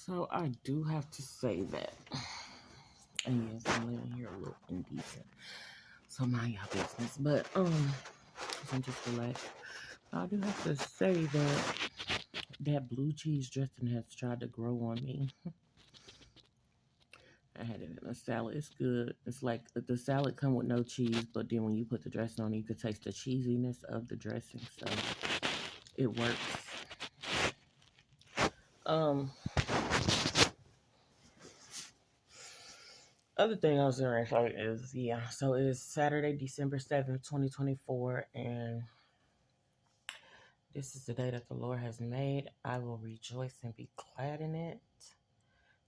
So I do have to say that. And yes, I'm living here a little indecent. So mind y'all business. But 'cause I'm just relaxed. I do have to say that that blue cheese dressing has tried to grow on me. I had it in a salad. It's good. It's like the salad come with no cheese, but then when you put the dressing on, you can taste the cheesiness of the dressing. So it works. Um, Other thing I was going to say is, so it's Saturday, December 7th, 2024, and this is the day that the Lord has made. I will rejoice and be glad in it.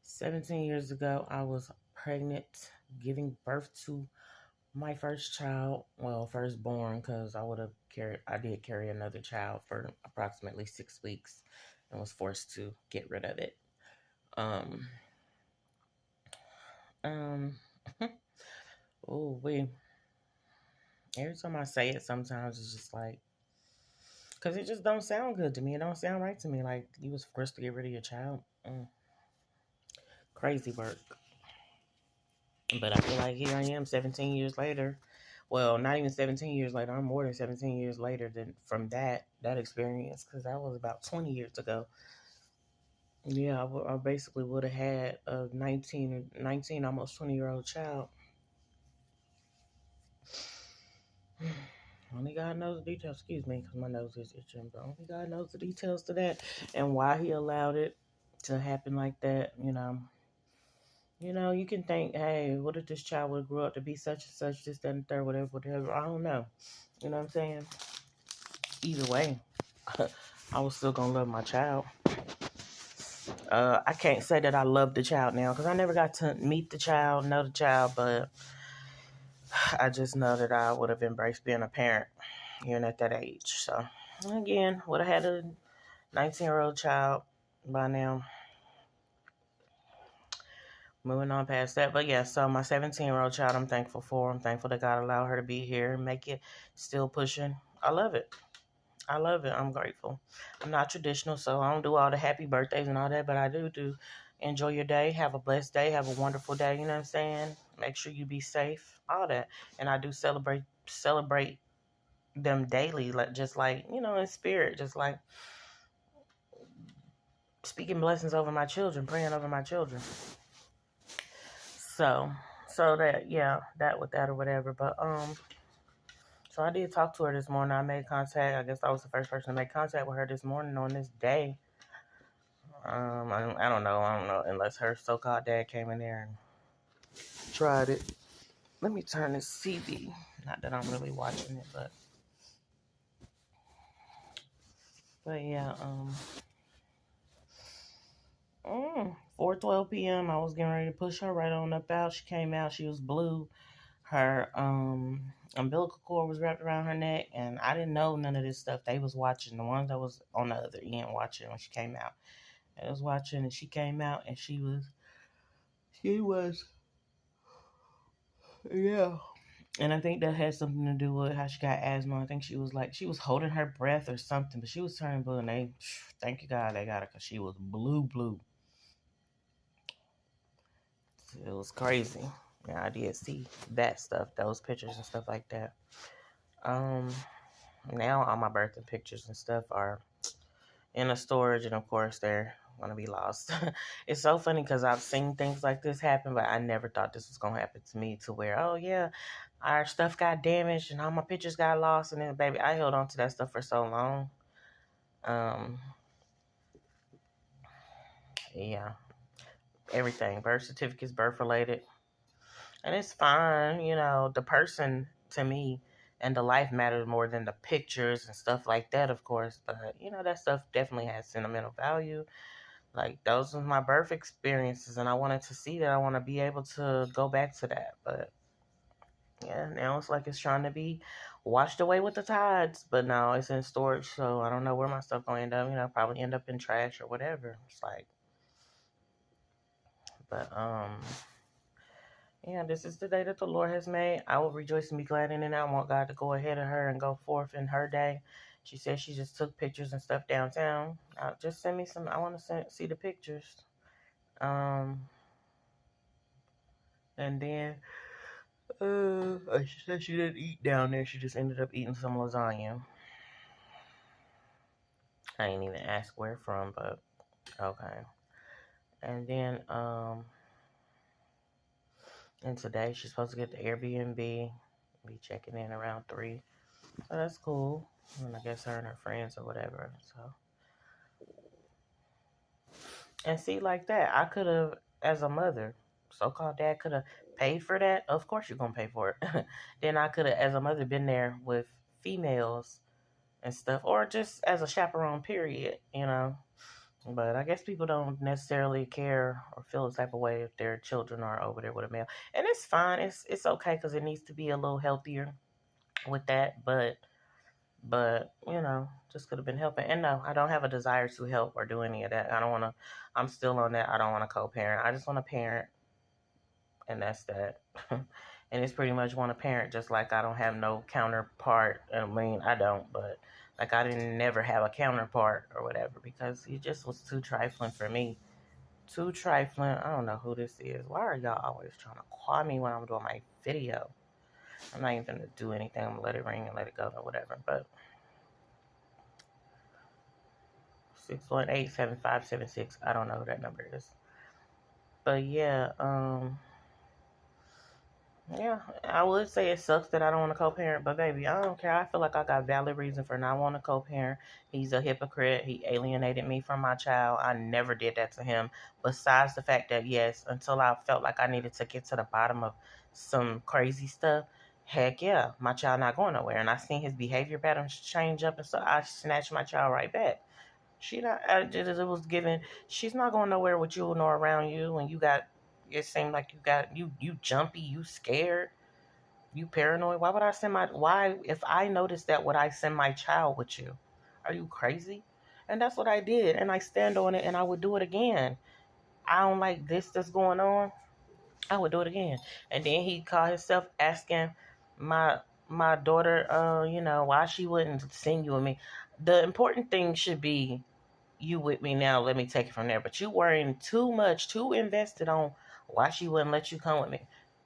17 years ago, I was pregnant, giving birth to my first child. Well, firstborn, because I did carry another child for approximately 6 weeks and was forced to get rid of it. Um, um, oh, every time I say it, sometimes it's just like, because it just don't sound good to me. It don't sound right to me. Like, you was forced to get rid of your child. Crazy work. But I feel like here I am 17 years later. Well, not even 17 years later. I'm more than 17 years later than from that experience, because that was about 20 years ago. Yeah, I basically would have had a 19, almost 20-year-old child. Only God knows the details. Excuse me, because my nose is itching. But only God knows the details to that and why He allowed it to happen like that. You can think, hey, what if this child would grow up to be such and such, this, that, and third, whatever, whatever. I don't know. You know what I'm saying? Either way, I was still gonna love my child. I can't say that I love the child now because I never got to meet the child, know the child, but I just know that I would have embraced being a parent, even at that age. So, again, would have had a 19-year-old child by now. Moving on past that. But yeah, so my 17-year-old child, I'm thankful for. I'm thankful that God allowed her to be here and make it still pushing. I love it. I love it. I'm grateful. I'm not traditional, so I don't do all the happy birthdays and all that, but I do enjoy your day. Have a blessed day. Have a wonderful day. You know what I'm saying? Make sure you be safe. All that. And I do celebrate them daily, just like, in spirit, just like speaking blessings over my children, praying over my children. So that, that with that or whatever. But so I did talk to her this morning. I made contact. I guess I was the first person to make contact with her this morning on this day. I don't know unless her so-called dad came in there and tried it. Let me turn this TV. Not that I'm really watching it, but yeah. 4:12 p.m. I was getting ready to push her right on up out. She came out. She was blue. Her umbilical cord was wrapped around her neck, and I didn't know none of this stuff. They was watching. The ones that was on the other end watching when she came out. I was watching, and she came out, and she was, yeah. And I think that had something to do with how she got asthma. I think she was holding her breath or something, but she was turning blue, and thank you God, they got her because she was blue. It was crazy. Yeah, I did see that stuff, those pictures and stuff like that. Now all my birthday pictures and stuff are in a storage, and of course they're gonna be lost. It's so funny because I've seen things like this happen, but I never thought this was gonna happen to me. To where, oh yeah, our stuff got damaged and all my pictures got lost, and then baby, I held on to that stuff for so long. Yeah, everything, birth certificates, birth related, and it's fine. The person to me and the life matters more than the pictures and stuff like that, of course. But that stuff definitely has sentimental value. Like, those were my birth experiences, and I wanted to see that. I want to be able to go back to that. But yeah, now it's like it's trying to be washed away with the tides. But no, it's in storage, so I don't know where my stuff gonna end up. Probably end up in trash or whatever. It's like, but yeah, this is the day that the Lord has made. I will rejoice and be glad in it. I want God to go ahead of her and go forth in her day. She said she just took pictures and stuff downtown. Just send me some. I want to see the pictures. Um, and then she said she didn't eat down there. She just ended up eating some lasagna. I ain't even ask where from, but okay. And then and today she's supposed to get the Airbnb. Be checking in around 3. So that's cool. And I guess her and her friends or whatever. So and see like that, I could have as a mother, so-called dad could have paid for that. Of course you're gonna pay for it. Then I could have as a mother been there with females and stuff, or just as a chaperone, period, you know. But I guess people don't necessarily care or feel the type of way if their children are over there with a male, and it's fine. It's okay because it needs to be a little healthier with that. But you know, just could have been helping. And no, I don't have a desire to help or do any of that. I don't want to. I'm still on that. I don't want to co-parent. I just want to parent, and that's that. And it's pretty much want to parent, just like I don't have no counterpart. I mean, I don't, but like I didn't never have a counterpart or whatever because it just was too trifling for me. Too trifling. I don't know who this is. Why are y'all always trying to call me when I'm doing my video? I'm not even gonna do anything. I'm gonna let it ring and let it go or whatever. But 618-7576. I don't know who that number is. But yeah, I would say it sucks that I don't want to co-parent, but baby, I don't care. I feel like I got valid reason for not wanting to co-parent. He's a hypocrite. He alienated me from my child. I never did that to him. Besides the fact that, yes, until I felt like I needed to get to the bottom of some crazy stuff, heck yeah, my child not going nowhere. And I seen his behavior patterns change up, and so I snatched my child right back. She not. It was given. She's not going nowhere with you nor around you. When you got, it seemed like you jumpy, you scared, you paranoid. Why would I send my? Why if I noticed that would I send my child with you? Are you crazy? And that's what I did, and I stand on it, and I would do it again. I don't like this that's going on. I would do it again. And then he called himself asking my my daughter, why she wouldn't send you with me. The important thing should be you with me now, let me take it from there. But you worrying too much, too invested on why she wouldn't let you come with me.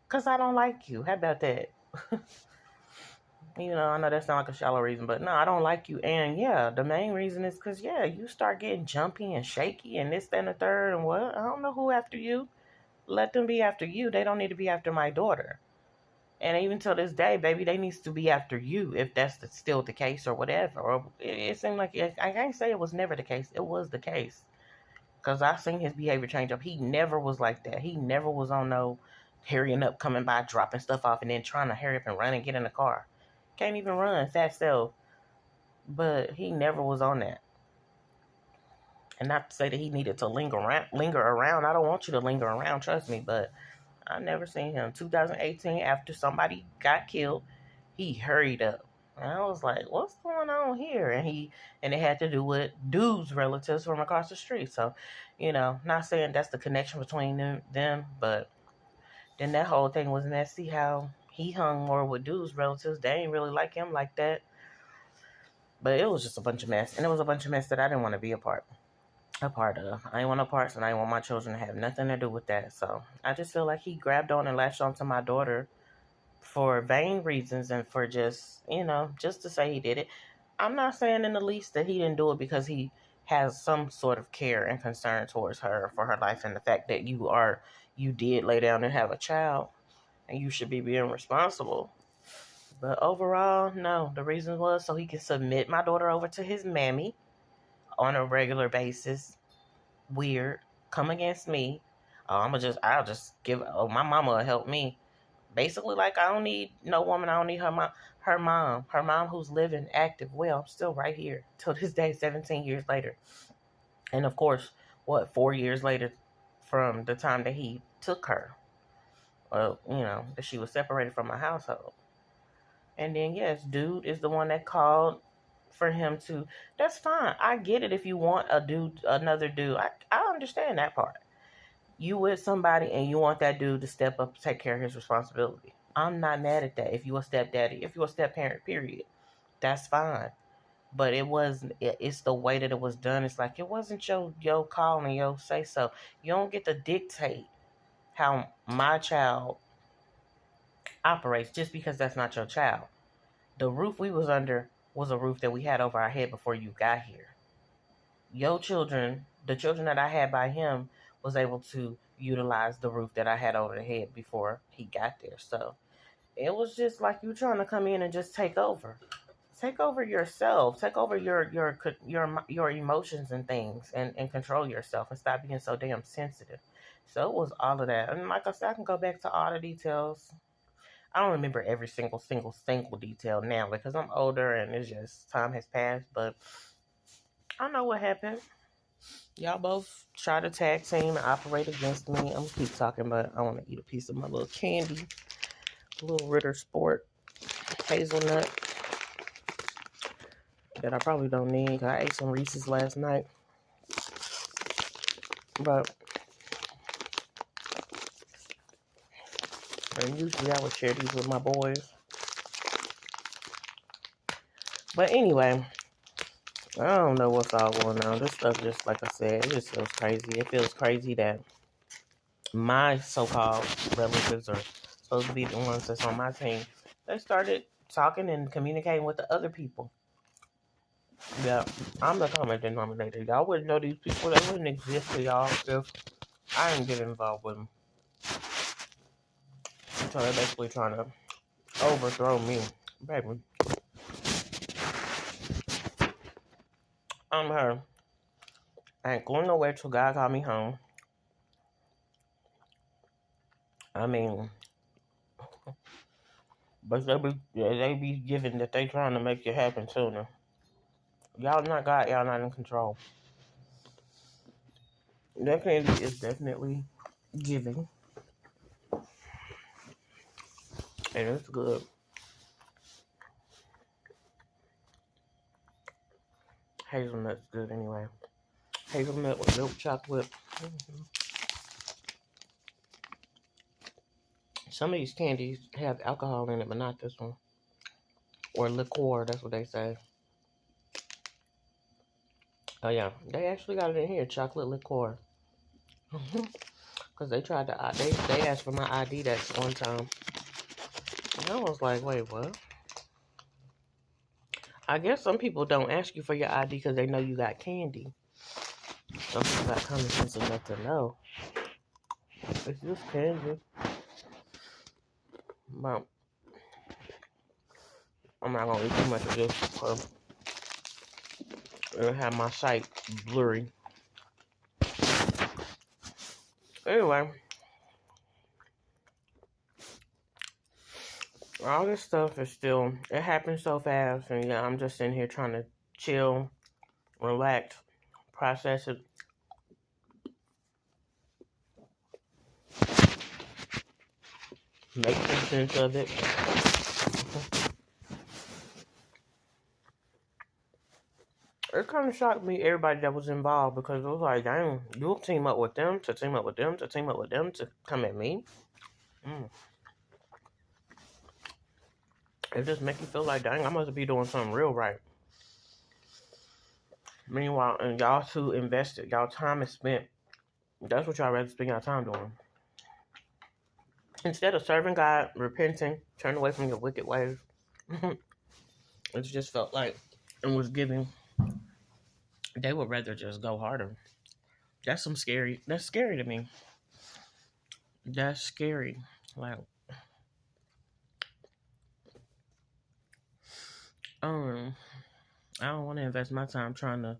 Because I don't like you. How about that? I know that sounds like a shallow reason, but no, I don't like you. And yeah, the main reason is because, yeah, you start getting jumpy and shaky and this, that, and the third. And what? I don't know who after you. Let them be after you. They don't need to be after my daughter. And even till this day, baby, they needs to be after you if that's still the case or whatever. Or it seemed like, I can't say it was never the case. It was the case. Because I seen his behavior change up. He never was like that. He never was on no hurrying up, coming by, dropping stuff off, and then trying to hurry up and run and get in the car. Can't even run, fat self. But he never was on that. And not to say that he needed to linger around. I don't want you to linger around, trust me. But I never seen him. 2018, after somebody got killed, he hurried up. And I was like, what's going on here? And it had to do with dudes' relatives from across the street. So, not saying that's the connection between them, but then that whole thing was messy how he hung more with dudes' relatives. They ain't really like him like that. But it was just a bunch of mess. And it was a bunch of mess that I didn't want to be a part of. I ain't want no parts, and I ain't want my children to have nothing to do with that. So I just feel like he grabbed on and latched onto my daughter for vain reasons and for just to say he did it. I'm not saying in the least that he didn't do it because he has some sort of care and concern towards her for her life and the fact that you did lay down and have a child and you should be being responsible. But overall, no. The reason was so he can submit my daughter over to his mammy on a regular basis. Weird. Come against me. I'll just give. Oh, my mama will help me. Basically, like I don't need no woman. I don't need her mom. Her mom who's living active. Well, I'm still right here till this day, 17 years later. And of course, 4 years later from the time that he took her. That she was separated from my household. And then yes, dude is the one that called for him to. That's fine. I get it if you want another dude. I understand that part. You with somebody and you want that dude to step up, take care of his responsibility. I'm not mad at that. If you a stepdaddy, if you a step parent, period, that's fine. But it wasn't. It's the way that it was done. It's like it wasn't your call and your say so. You don't get to dictate how my child operates just because that's not your child. The roof we was under was a roof that we had over our head before you got here. Your children, the children that I had by him, was able to utilize the roof that I had over the head before he got there. So it was just like you trying to come in and just take over. Take over yourself. Take over your emotions and things, and control yourself and stop being so damn sensitive. So it was all of that. And like I said, I can go back to all the details. I don't remember every single detail now because I'm older and it's just time has passed. But I know what happened. Y'all both try to tag team and operate against me. I'm gonna keep talking, but I want to eat a piece of my little candy, little Ritter Sport hazelnut that I probably don't need because I ate some Reese's last night. But and usually I would share these with my boys. But anyway, I don't know what's all going on. This stuff, just like I said, it just feels crazy. It feels crazy that my so-called relatives are supposed to be the ones that's on my team. They started talking and communicating with the other people. Yeah, I'm the common denominator. Y'all wouldn't know these people. They wouldn't exist to y'all if I didn't get involved with them. So they're basically trying to overthrow me. Baby, I'm her. I ain't going nowhere till God call me home. I mean, but they be giving that they trying to make it happen sooner. Y'all not God, y'all not in control. That candy is definitely giving. And it's good. Hazelnut's good anyway. Hazelnut with milk chocolate. Mm-hmm. Some of these candies have alcohol in it, but not this one. Or liqueur, that's what they say. Oh yeah, they actually got it in here, chocolate liqueur. Because they tried to, they asked for my ID that one time. And I was like, wait, what? I guess some people don't ask you for your ID because they know you got candy. Some people got common sense enough to know. It's just candy. But I'm not going to eat too much of this because it'll have my sight blurry. Anyway, all this stuff is still, it happens so fast. And yeah, I'm just sitting here trying to chill, relax, process it. Make some sense of it. It kind of shocked me, everybody that was involved, because it was like, dang, you'll team up with them, to team up with them, to team up with them, to come at me. It just make you feel like, dang, I must be doing something real right. Meanwhile, and y'all too invested, y'all time is spent. That's what y'all rather spend your time doing. Instead of serving God, repenting, turning away from your wicked ways, it just felt like it was giving. They would rather just go harder. That's scary to me. That's scary. Like, um, I don't want to invest my time trying to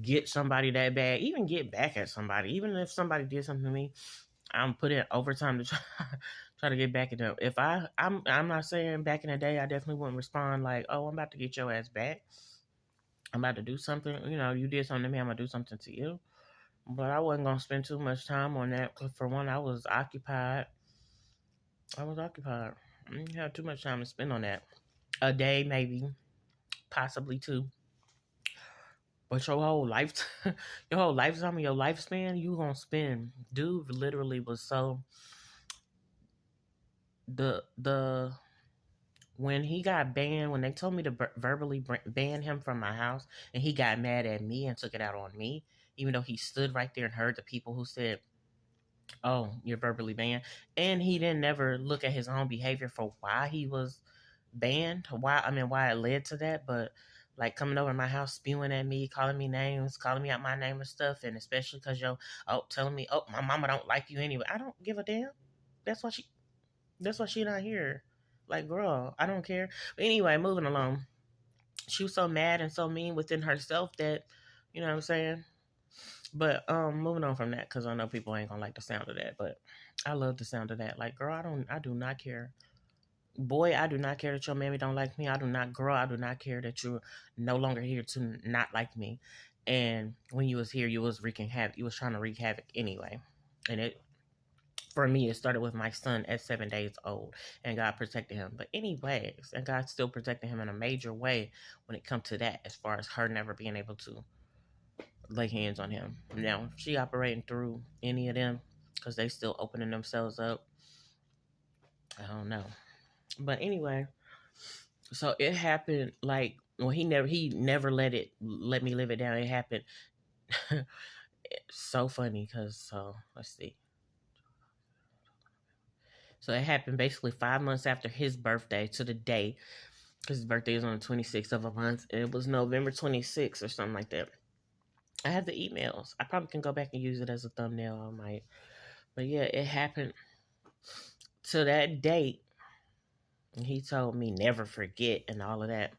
get somebody that bad, even get back at somebody. Even if somebody did something to me, I'm putting overtime to try to get back at them. If I'm not saying back in the day I definitely wouldn't respond like, oh, I'm about to get your ass back. I'm about to do something. You know, you did something to me, I'm gonna do something to you. But I wasn't gonna spend too much time on that because for one, I was occupied. I didn't have too much time to spend on that. A day, maybe, possibly two. But your whole life, your whole lifetime, your lifespan, you gonna spend. Dude literally was so the when he got banned, when they told me to verbally ban him from my house, and he got mad at me and took it out on me, even though he stood right there and heard the people who said, "Oh, you're verbally banned," and he didn't never look at his own behavior for why he was banned, why it led to that, but like coming over to my house, spewing at me, calling me names, calling me out my name and stuff, and especially because telling me, "Oh, my mama don't like you anyway." I don't give a damn. That's why she. That's why she not here. Like, girl, I don't care. But anyway, moving along. She was so mad and so mean within herself that, you know what I'm saying? But moving on from that, because I know people ain't gonna like the sound of that, but I love the sound of that. Like, girl, I do not care. Boy, I do not care that your mammy don't like me. I do not, girl, I do not care that you're no longer here to not like me. And when you was here, you was wreaking havoc. You was trying to wreak havoc anyway. And it, for me, it started with my son at 7 days old, and God protected him. But anyways, and God still protected him in a major way when it comes to that, as far as her never being able to lay hands on him. Now, she operating through any of them because they still opening themselves up. I don't know. But anyway, so it happened like, well, he never let me live it down. It happened so funny because, so let's see. So it happened basically 5 months after his birthday to the day, because his birthday is on the 26th of a month. And it was November 26th or something like that. I have the emails. I probably can go back and use it as a thumbnail. I might. But yeah, it happened to that date. And he told me never forget and all of that.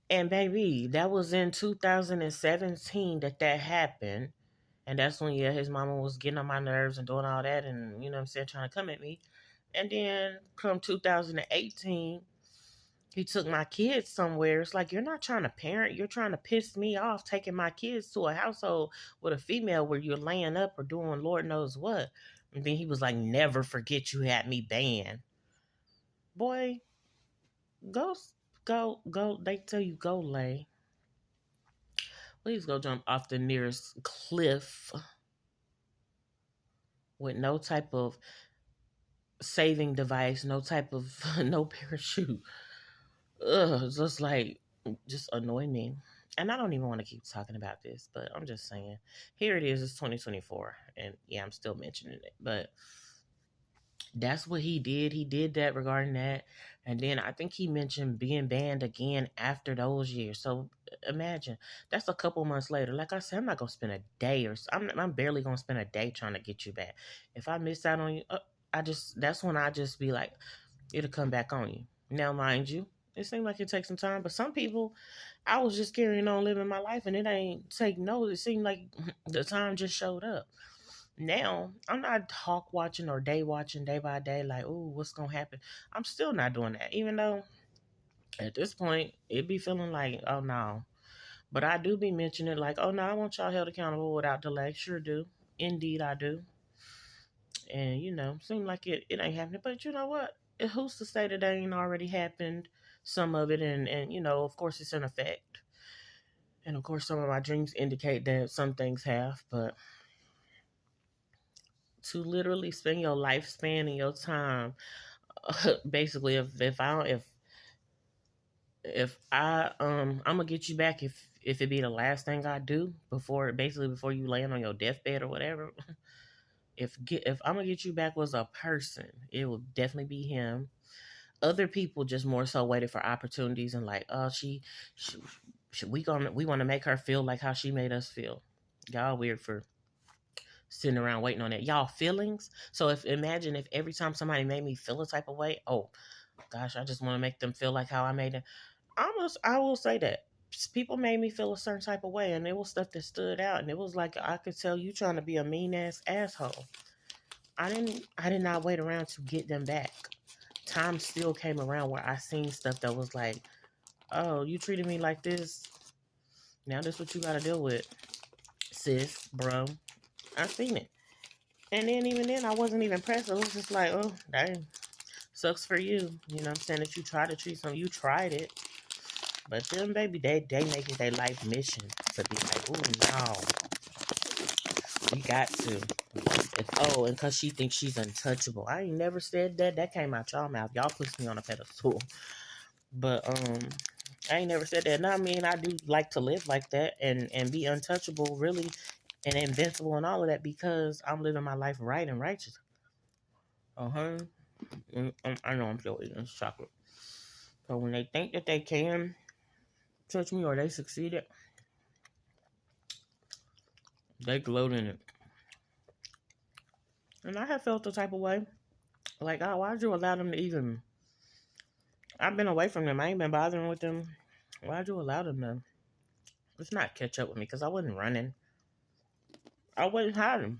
And baby, that was in 2017 that happened. And that's when, yeah, his mama was getting on my nerves and doing all that, and, you know what I'm saying, trying to come at me. And then come 2018, he took my kids somewhere. It's like, you're not trying to parent. You're trying to piss me off, taking my kids to a household with a female where you're laying up or doing Lord knows what. And then he was like, never forget you had me banned. Boy, go. They tell you go lay. Please go jump off the nearest cliff with no type of saving device, no type of, no parachute. Just like, just annoy me. And I don't even want to keep talking about this, but I'm just saying, here it is, it's 2024. And yeah, I'm still mentioning it, but that's what he did. He did that regarding that. And then I think he mentioned being banned again after those years. So imagine, that's a couple months later. Like I said, I'm not going to spend a day I'm barely going to spend a day trying to get you back. If I miss out on you, that's when I just be like, it'll come back on you. Now, mind you, it seemed like it takes some time, but some people, I was just carrying on living my life and it ain't take no. It seemed like the time just showed up. Now, I'm not hawk watching or day watching day by day, like, oh, what's going to happen? I'm still not doing that, even though at this point, it be feeling like, oh, no. But I do be mentioning, like, oh, no, I want y'all held accountable without delay. Sure do. Indeed, I do. And, you know, seem like it ain't happening. But you know what? Who's to say that they ain't already happened? Some of it, and you know, of course, it's in effect. And, of course, some of my dreams indicate that some things have, but to literally spend your lifespan and your time, basically, if I I'm gonna get you back if it be the last thing I do before you land on your deathbed or whatever. If I'm gonna get you back was a person, it will definitely be him. Other people just more so waited for opportunities and like, oh, we want to make her feel like how she made us feel. Y'all weird for sitting around waiting on that. Y'all feelings. So imagine if every time somebody made me feel a type of way, oh gosh, I just want to make them feel like how I made them. I will say that people made me feel a certain type of way, and it was stuff that stood out, and it was like I could tell you trying to be a mean ass asshole. I did not wait around to get them back. Time still came around where I seen stuff that was like, oh, you treated me like this. Now this what you got to deal with, sis, bro. I seen it. And then even then, I wasn't even pressed. It was just like, oh, dang. Sucks for you. You know what I'm saying? That you tried to treat something. You tried it. But them, baby, they make it their life mission to be like, oh, no. We got to. It's and because she thinks she's untouchable. I ain't never said that. That came out y'all mouth. Y'all puts me on a pedestal. But I ain't never said that. Now I mean I do like to live like that and be untouchable, really, and invincible and all of that because I'm living my life right and righteous. I know I'm still eating this chocolate. So when they think that they can touch me or they succeeded, they gloat in it. And I have felt the type of way. Like, oh, why'd you allow them to even... I've been away from them. I ain't been bothering with them. Why'd you allow them to... Let's not catch up with me because I wasn't running. I wasn't hiding.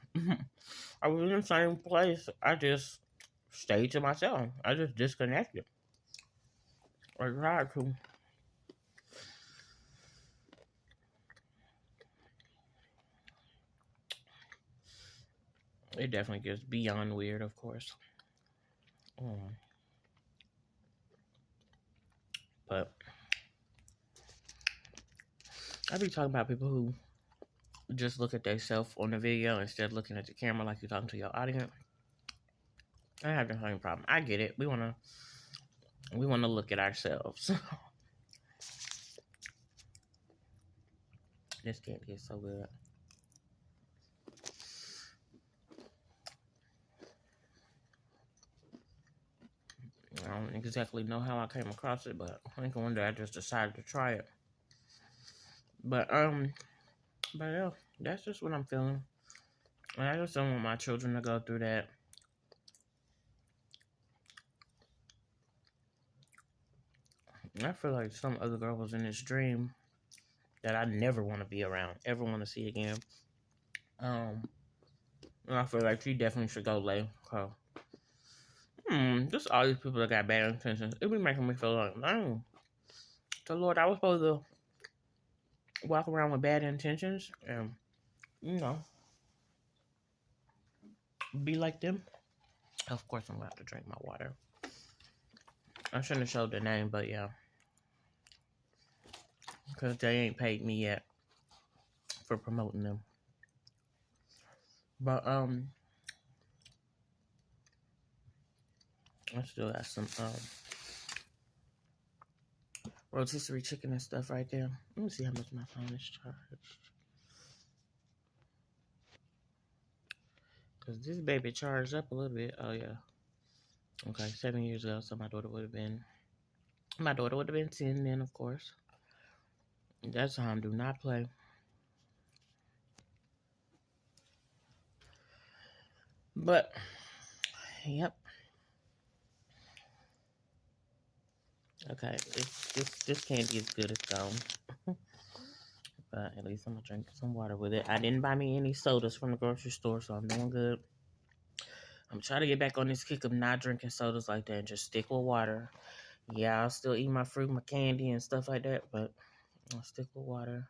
I was in the same place. I just stayed to myself. I just disconnected. I tried to. It definitely gets beyond weird, of course. But I be talking about people who just look at themselves on the video instead of looking at the camera like you're talking to your audience. I have the same problem. I get it. We wanna look at ourselves. This candy is so good. I don't exactly know how I came across it, but I think one day I just decided to try it. But yeah, that's just what I'm feeling. And I just don't want my children to go through that. I feel like some other girl was in this dream that I never want to be around, ever want to see again. And I feel like she definitely should go lay. So, just all these people that got bad intentions. It be making me feel like, dang. So Lord, I was supposed to walk around with bad intentions and, be like them. Of course, I'm gonna have to drink my water. I shouldn't have showed the name, but yeah. Because they ain't paid me yet for promoting them. But, I still got some, rotisserie chicken and stuff right there. Let me see how much my phone is charged. Because this baby charged up a little bit. Oh, yeah. Okay, 7 years ago, so my daughter would have been 10 then, of course. That time do not play. But, yep. Okay, this candy is good, it's gone. But at least I'm gonna drink some water with it. I didn't buy me any sodas from the grocery store, so I'm doing good. I'm trying to get back on this kick of not drinking sodas like that and just stick with water. Yeah, I'll still eat my fruit, my candy, and stuff like that, but I'll stick with water.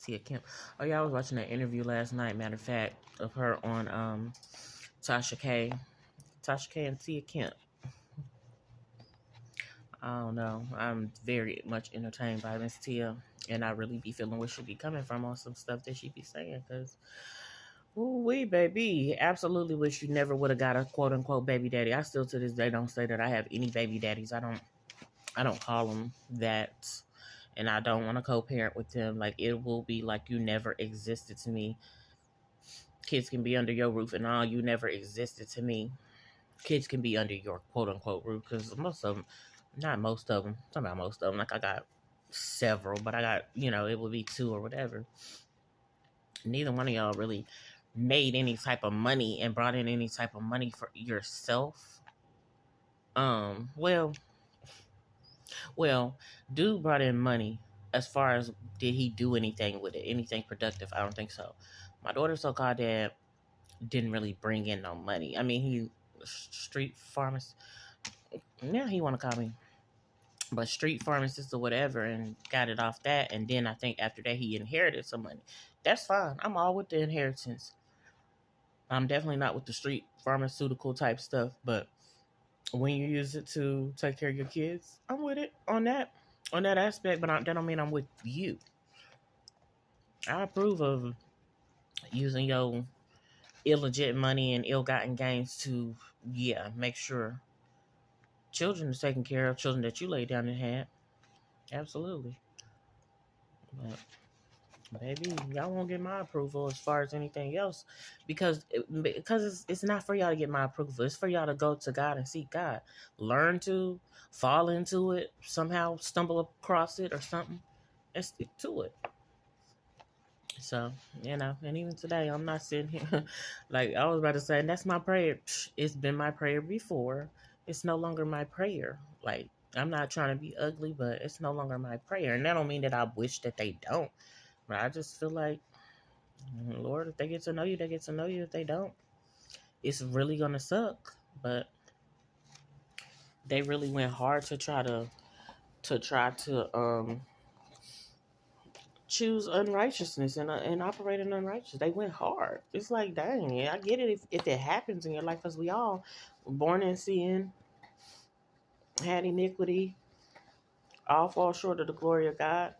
Tia Kemp. Oh yeah, I was watching that interview last night, matter of fact, of her on Tasha K. Tasha K and Tia Kemp. I don't know. I'm very much entertained by Miss Tia, and I really be feeling where she be coming from on some stuff that she be saying, because ooh-wee, baby. Absolutely wish you never would have got a quote unquote baby daddy. I still to this day don't say that I have any baby daddies. I don't call them that. And I don't want to co-parent with them. Like, it will be like you never existed to me. Kids can be under your roof and all, you never existed to me. Kids can be under your quote unquote roof, because most of them, not most of them, I'm talking about most of them. Like, I got several, but I got, it would be 2 or whatever. Neither one of y'all really made any type of money and brought in any type of money for yourself. Well, dude brought in money. As far as did he do anything with it, anything productive? I don't think so. My daughter's so-called dad didn't really bring in no money. I mean, he street pharmacist. Yeah, he want to call me, but street pharmacist or whatever, and got it off that. And then I think after that he inherited some money. That's fine. I'm all with the inheritance. I'm definitely not with the street pharmaceutical type stuff, but When you use it to take care of your kids, I'm with it on that aspect. But that don't mean I'm with you. I approve of using your illegit money and ill-gotten gains to, yeah, make sure children is taken care of, children that you lay down and had. Absolutely. But baby, y'all won't get my approval as far as anything else, because it's not for y'all to get my approval. It's for y'all to go to God and seek God, learn to fall into it somehow, stumble across it or something, and stick to it. So, and even today, I'm not sitting here like I was about to say, and that's my prayer. It's been my prayer before. It's no longer my prayer. Like, I'm not trying to be ugly, but it's no longer my prayer. And that don't mean that I wish that they don't. But I just feel like, Lord, if they get to know you, they get to know you. If they don't, it's really gonna suck. But they really went hard to try to choose unrighteousness and operate in unrighteousness. They went hard. It's like, dang, yeah, I get it if it happens in your life, because we all were born in sin, had iniquity, all fall short of the glory of God.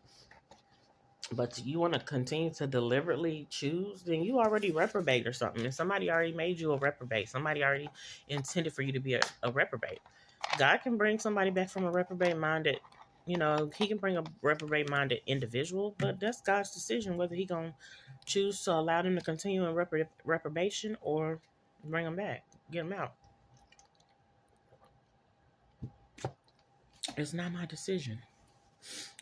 But you want to continue to deliberately choose, then you already reprobate or something. And somebody already made you a reprobate. Somebody already intended for you to be a reprobate. God can bring somebody back from a reprobate minded, he can bring a reprobate minded individual, but that's God's decision whether he going to choose to allow them to continue in reprobation or bring them back, get them out. It's not my decision.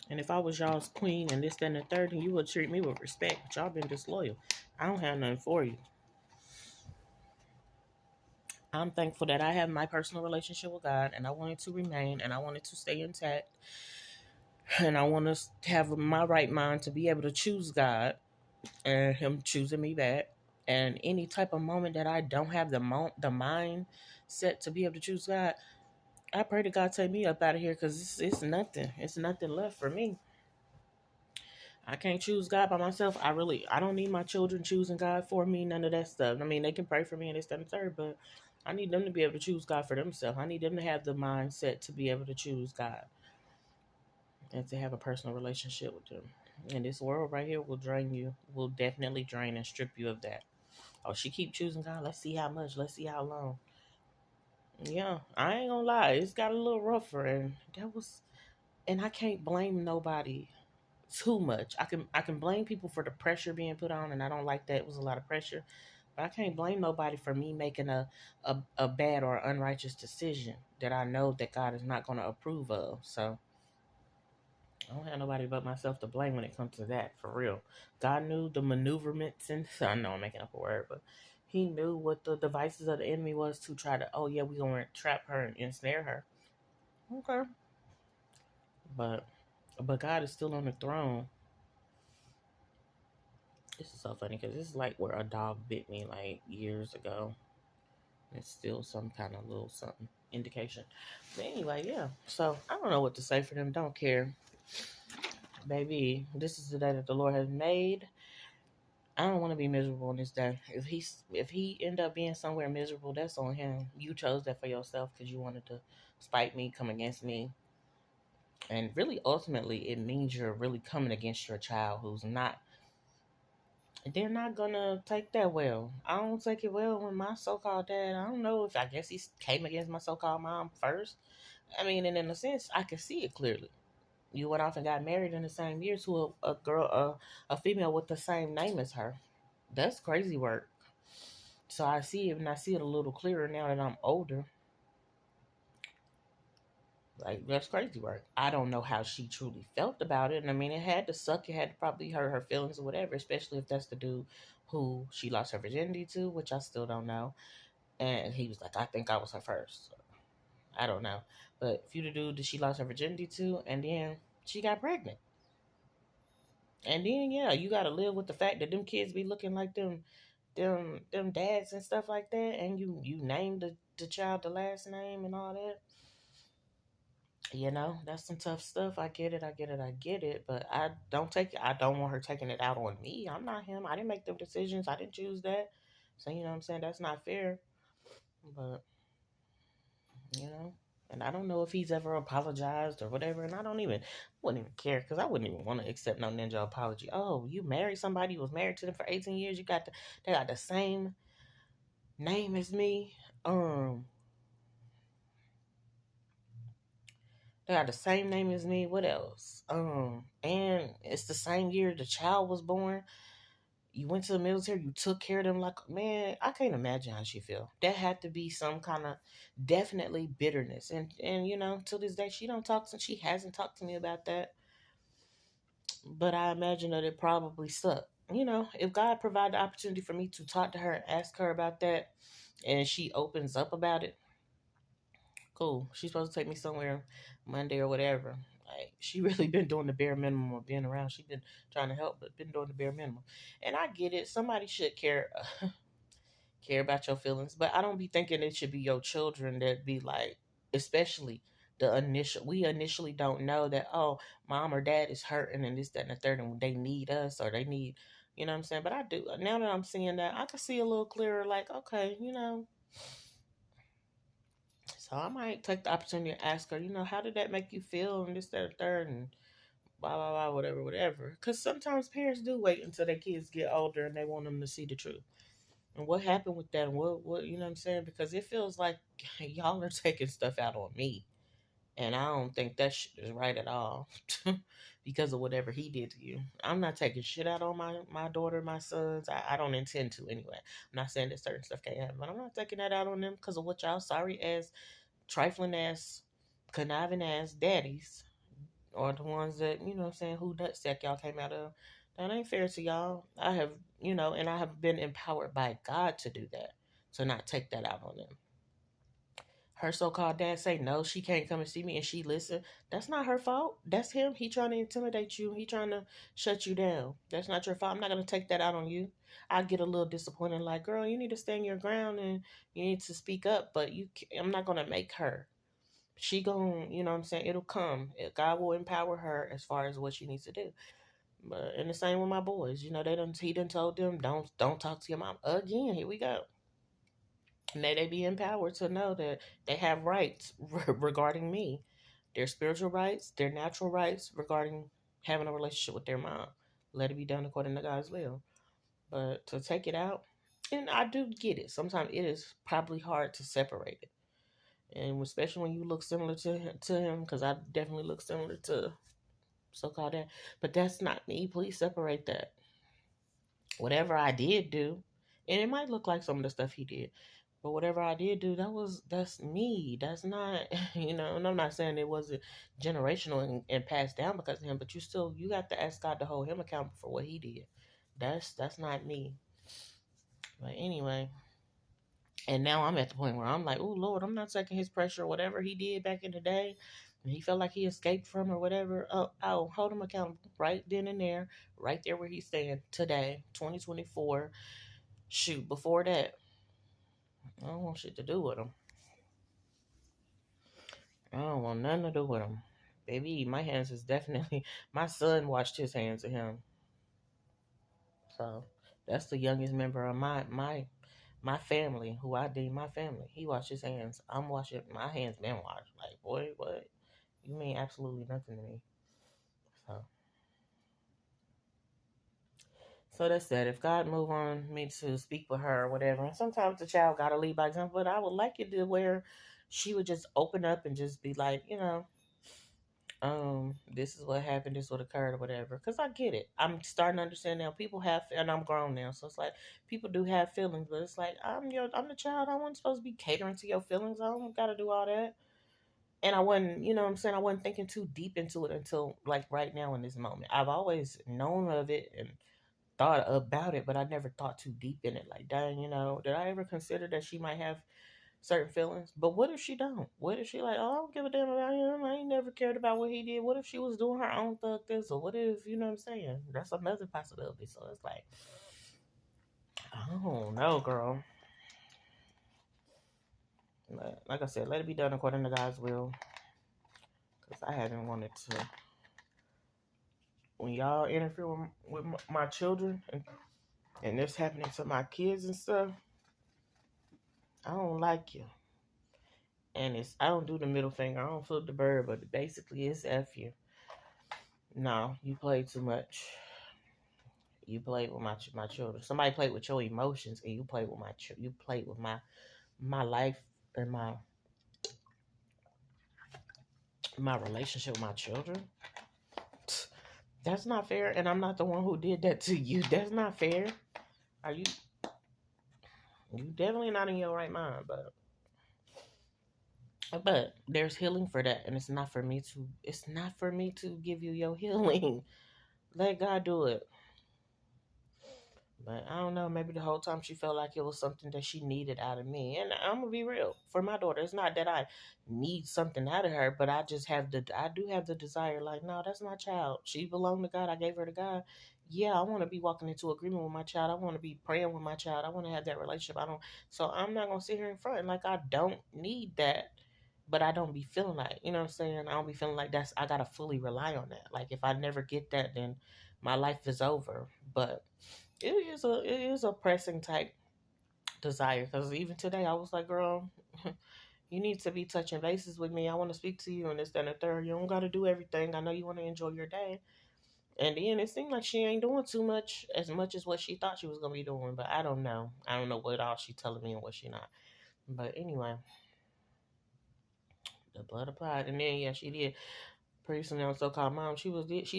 And if I was y'all's queen and this, that, and the third, then you would treat me with respect. But y'all been disloyal. I don't have nothing for you. I'm thankful that I have my personal relationship with God, and I want it to remain, and I want it to stay intact. And I want to have my right mind to be able to choose God and Him choosing me back. And any type of moment that I don't have the mind set to be able to choose God, I pray to God take me up out of here, because it's nothing. It's nothing left for me. I can't choose God by myself. I don't need my children choosing God for me. None of that stuff. I mean, they can pray for me and this, that, and the third, but I need them to be able to choose God for themselves. I need them to have the mindset to be able to choose God and to have a personal relationship with them. And this world right here will drain you. Will definitely drain and strip you of that. Oh, she keep choosing God. Let's see how much. Let's see how long. Yeah, I ain't gonna lie. It's got a little rougher, and I can't blame nobody too much. I can blame people for the pressure being put on, and I don't like that. It was a lot of pressure. But I can't blame nobody for me making a bad or unrighteous decision that I know that God is not going to approve of. So I don't have nobody but myself to blame when it comes to that, for real. God knew the maneuverments, and I know I'm making up a word, but He knew what the devices of the enemy was to try to, oh yeah, we're going to trap her and ensnare her. Okay. But God is still on the throne. This is so funny because this is like where a dog bit me like years ago. It's still some kind of little something indication. But anyway, yeah. So I don't know what to say for them. Don't care. Baby, this is the day that the Lord has made. I don't want to be miserable on this day. If he end up being somewhere miserable, that's on him. You chose that for yourself because you wanted to spite me, come against me. And really, ultimately, it means you're really coming against your child who's not, they're not gonna take that well. I don't take it well when my so-called dad, I don't know, if I guess he came against my so-called mom first. I mean, and in a sense, I can see it clearly. You went off and got married in the same year to a girl, a female with the same name as her. That's crazy work. So I see it, and I see it a little clearer now that I'm older. Like, that's crazy work. I don't know how she truly felt about it. And I mean, it had to suck. It had to probably hurt her feelings or whatever, especially if that's the dude who she lost her virginity to, which I still don't know. And he was like, I think I was her first. So, I don't know. But if you the dude that she lost her virginity to, and then she got pregnant. And then, yeah, you got to live with the fact that them kids be looking like them dads and stuff like that. And you named the child the last name and all that. That's some tough stuff. I get it. I get it. I get it. But I don't want her taking it out on me. I'm not him. I didn't make them decisions. I didn't choose that. So, you know what I'm saying? That's not fair. But you know. And I don't know if he's ever apologized or whatever. And wouldn't even care because I wouldn't even want to accept no ninja apology. Oh, you married somebody who was married to them for 18 years. They got the same name as me. Um, they got the same name as me. What else? And it's the same year the child was born. You went to the military, you took care of them. Like, man, I can't imagine how she feel. That had to be some kind of definitely bitterness. And to this day she hasn't talked to me about that. But I imagine that it probably sucked. If God provided the opportunity for me to talk to her and ask her about that, and she opens up about it, cool. She's supposed to take me somewhere Monday or whatever. Like, she really been doing the bare minimum of being around. She's been trying to help, but been doing the bare minimum. And I get it. Somebody should care about your feelings, but I don't be thinking it should be your children that be like, especially we initially don't know that, oh, mom or dad is hurting and this, that, and the third, and they need us or they need, you know what I'm saying? But I do, now that I'm seeing that, I can see a little clearer, like, okay, so I might take the opportunity to ask her, how did that make you feel and this, that, and third, and blah, blah, blah, whatever, whatever. Because sometimes parents do wait until their kids get older and they want them to see the truth. And what happened with that? And what you know what I'm saying? Because it feels like y'all are taking stuff out on me. And I don't think that shit is right at all. Because of whatever he did to you. I'm not taking shit out on my daughter, my sons. I don't intend to anyway. I'm not saying that certain stuff can't happen, but I'm not taking that out on them because of what y'all sorry ass, trifling ass, conniving ass daddies or the ones that, you know what I'm saying, who nutsack y'all came out of. That ain't fair to y'all. I have, and I have been empowered by God to do that. To not take that out on them. Her so-called dad say no, she can't come and see me, and she listen. That's not her fault. That's him. He trying to intimidate you. He trying to shut you down. That's not your fault. I'm not gonna take that out on you. I get a little disappointed, like, girl, you need to stand your ground and you need to speak up. But I'm not gonna make her. She gon', you know what I'm saying? It'll come. God will empower her as far as what she needs to do. But and the same with my boys. He done told them don't talk to your mom again. Here we go. May they be empowered to know that they have rights regarding me, their spiritual rights, their natural rights regarding having a relationship with their mom. Let it be done according to God's will. But to take it out, and I do get it. Sometimes it is probably hard to separate it, and especially when you look similar to him, because I definitely look similar to so-called that. But that's not me. Please separate that. Whatever I did do, and it might look like some of the stuff he did, but whatever I did do, that's me. That's not, and I'm not saying it wasn't generational and passed down because of him, but you got to ask God to hold him accountable for what he did. That's not me. But anyway, and now I'm at the point where I'm like, oh Lord, I'm not taking his pressure, whatever he did back in the day. And he felt like he escaped from or whatever. Oh, I'll hold him accountable right then and there, right there where he's staying today, 2024. Shoot, before that, I don't want shit to do with him. I don't want nothing to do with him. Baby, my hands is definitely my son washed his hands of him. So that's the youngest member of my family, who I deem my family. He washed his hands. I'm washing my hands been washed. Like, boy, what? You mean absolutely nothing to me. So that's that. If God move on me to speak with her or whatever, and sometimes the child gotta lead by example, but I would like it to where she would just open up and just be like, this is what happened, this what occurred or whatever. Because I get it. I'm starting to understand now. People have, and I'm grown now, so it's like people do have feelings, but it's like I'm the child. I wasn't supposed to be catering to your feelings. I don't got to do all that. And I wasn't, you know what I'm saying? I wasn't thinking too deep into it until like right now in this moment. I've always known of it and thought about it, but I never thought too deep in it. Like, dang, did I ever consider that she might have certain feelings? But what if she don't? What if she like, oh, I don't give a damn about him. I ain't never cared about what he did. What if she was doing her own thug this? Or what if, you know what I'm saying? That's another possibility. So it's like, I don't know, girl. But like I said, let it be done according to God's will. Because I haven't wanted to. When y'all interfere with my children and this happening to my kids and stuff, I don't like you. And I don't do the middle finger. I don't flip the bird, but basically it's F you. No, you play too much. You played with my children. Somebody played with your emotions, and you played with you played with my life and my relationship with my children. That's not fair, and I'm not the one who did that to you. That's not fair. Are you? You definitely not in your right mind, but there's healing for that, and it's not for me to. It's not for me to give you your healing. Let God do it. But I don't know, maybe the whole time she felt like it was something that she needed out of me. And I'm gonna be real. For my daughter, it's not that I need something out of her, but I do have the desire, like, no, that's my child. She belonged to God. I gave her to God. Yeah, I want to be walking into agreement with my child. I want to be praying with my child. I want to have that relationship. So I'm not gonna sit here in front like I don't need that. But I don't be feeling like, you know what I'm saying? I don't be feeling like I gotta fully rely on that. Like if I never get that, then my life is over. But it is a pressing type desire, because even today I was like, girl, you need to be touching bases with me. I want to speak to you and this, that, and the third. You don't got to do everything. I know you want to enjoy your day. And then it seemed like she ain't doing too much as what she thought she was gonna be doing. But I don't know. I don't know what all she telling me and what she not. But anyway, the blood applied, and then yeah, she did. Pretty soon on so-called mom, she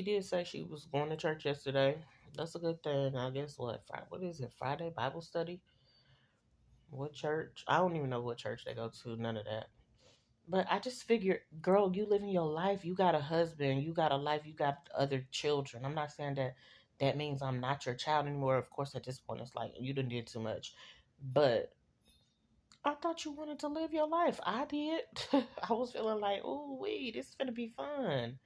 did say she was going to church yesterday. That's a good thing. I guess what is it? Friday Bible study. What church? I don't even know what church they go to. None of that. But I just figured, girl, you living your life. You got a husband. You got a life. You got other children. I'm not saying that means I'm not your child anymore. Of course, at this point, it's like you done did too much. But I thought you wanted to live your life. I did. I was feeling like, oh, wait, this is gonna be fun.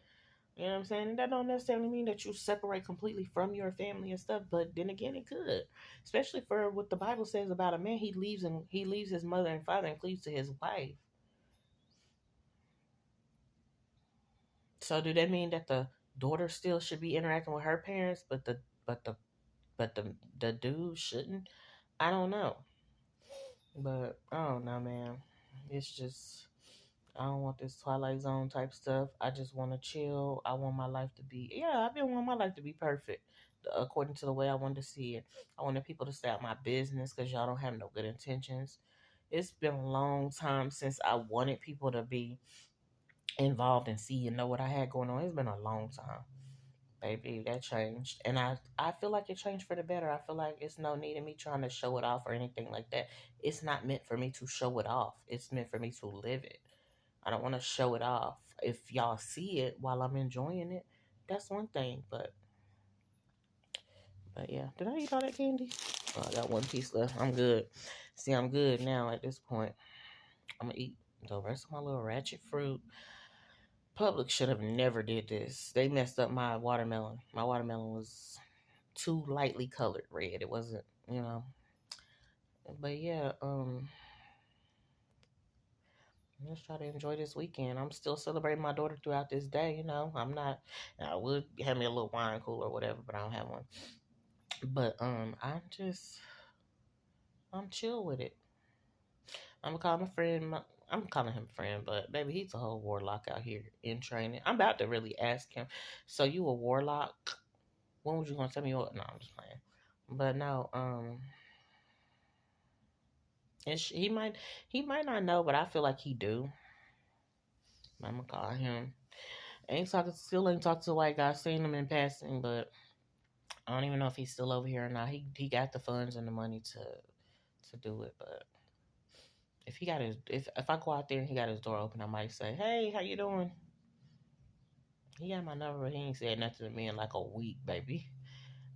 You know what I'm saying? And that don't necessarily mean that you separate completely from your family and stuff, but then again it could. Especially for what the Bible says about a man, he leaves his mother and father and cleaves to his wife. So do that mean that the daughter still should be interacting with her parents, but the the dude shouldn't? I don't know. But I don't know, man. It's just I don't want this Twilight Zone type stuff. I just want to chill. I want my life to be, yeah, I've been wanting my life to be perfect according to the way I wanted to see it. I wanted people to stay out my business because y'all don't have no good intentions. It's been a long time since I wanted people to be involved and see and know what I had going on. It's been a long time. Baby, that changed. And I feel like it changed for the better. I feel like it's no need in me trying to show it off or anything like that. It's not meant for me to show it off. It's meant for me to live it. I don't want to show it off. If y'all see it while I'm enjoying it, that's one thing. But yeah, did I eat all that candy? Oh, I got one piece left. I'm good. See, I'm good now at this point. I'm gonna eat the rest of my little ratchet fruit. Publix should have never did this. They messed up my watermelon. My watermelon was too lightly colored red. It wasn't, you know. But yeah, let's try to enjoy this weekend. I'm still celebrating my daughter throughout this day. You know, I'm not. I would have me a little wine cooler or whatever, but I don't have one. But I'm chill with it. I'm calling my friend. I'm calling him a friend, but baby, he's a whole warlock out here in training. I'm about to really ask him. So you a warlock? When was you gonna tell me what? No, I'm just playing. But no, he might not know, but I feel like he do. I'm gonna call him. Still ain't talked to the white guy. Seen him in passing, but I don't even know if he's still over here or not. He got the funds and the money to do it, but if I go out there and he got his door open, I might say, "Hey, how you doing?" He got my number, but he ain't said nothing to me in like a week, baby.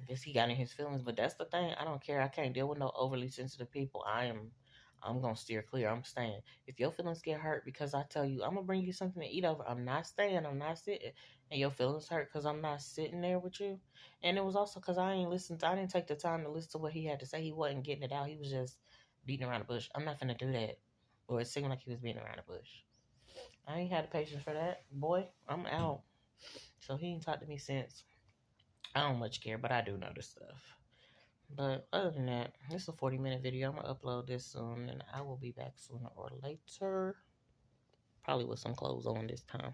I guess he got in his feelings, but that's the thing. I don't care. I can't deal with no overly sensitive people. I'm gonna steer clear. I'm staying. If your feelings get hurt because I tell you I'm gonna bring you something to eat over, I'm not staying. I'm not sitting. And your feelings hurt because I'm not sitting there with you. And it was also because I didn't take the time to listen to what he had to say. He wasn't getting it out. He was just beating around the bush. I'm not gonna do that. Or it seemed like he was beating around the bush. I ain't had the patience for that. Boy, I'm out. So he ain't talked to me since. I don't much care, but I do know the stuff. But other than that, this is a 40-minute video. I'm going to upload this soon, and I will be back sooner or later. probably with some clothes on this time.